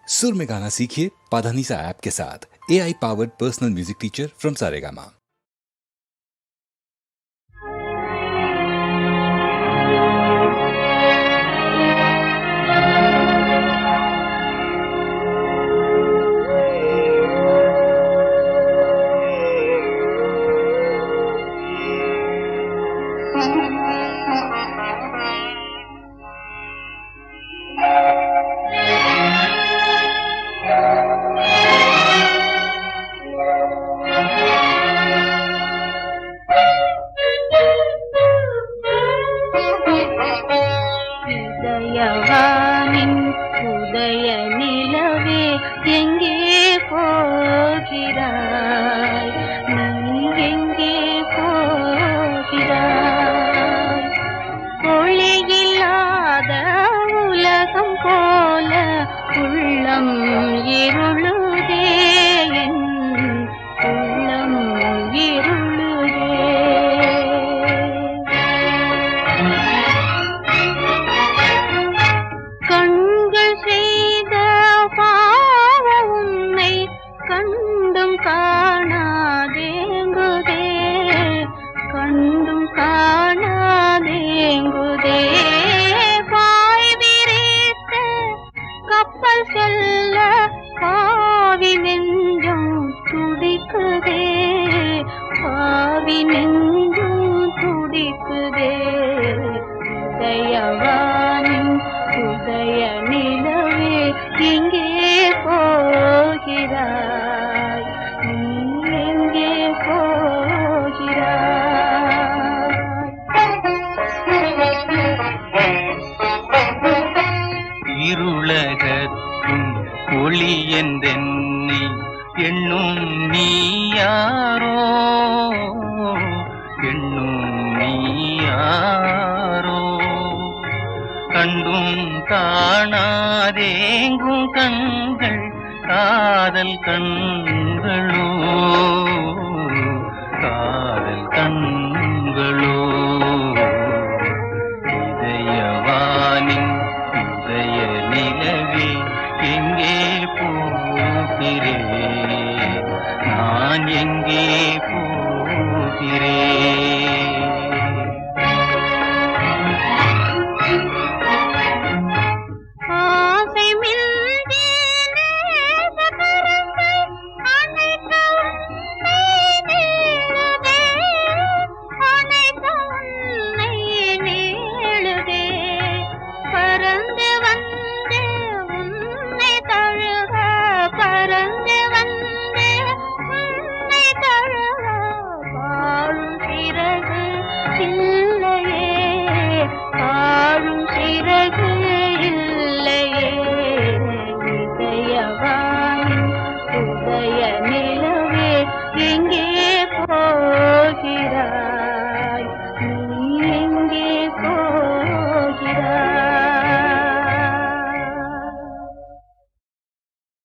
सुर में गाना सीखिए पाधानीसा ऐप के साथ। AI powered personal music teacher from Saregama. உதய நிலவே எங்கே போகிறாய், நீ எங்கே போகிறாய்? ஒளியில்லாத உலகம் போல உள்ளம் இருளுதே, என் உள்ளம் இருளுதே. கண்கள் செய்த பாவம் உன்னை கண்டும் காணாதேங்குதே, கண்டும் காணாதேங்குதே. பாய் விரித்த கப்பல் செல்ல பாவி நெஞ்சம் துடிக்குதே, பாவி நெஞ்சம் துடிக்குதே. உதயவானின் உதய நிலவே எங்கே போகிறாய், நீ எங்கே போகிறாய்? இருளகத்தும் ஒளி என்றென்னை எண்ணும் நீ யாரோ, எண்ணும் நீ யாரோ? கண்டும் காணாதேங்கும் கண்கள் காதல் கண்களோ, காதல் கண்களோ? இதயவானின் உதய நிலவே எங்கே போகிறேன், நான் எங்கே போகிறேன்? ஆசை மில்தி நேசகரங்கள் அணைக்க உன்னை நீளுதே, அணைக்க உன்னை நீளுதே. பறந்து வந்து உன்னை தழுவ, பறந்து வந்து உன்னை தழுவ பாழும் சிறகு இல்லையே,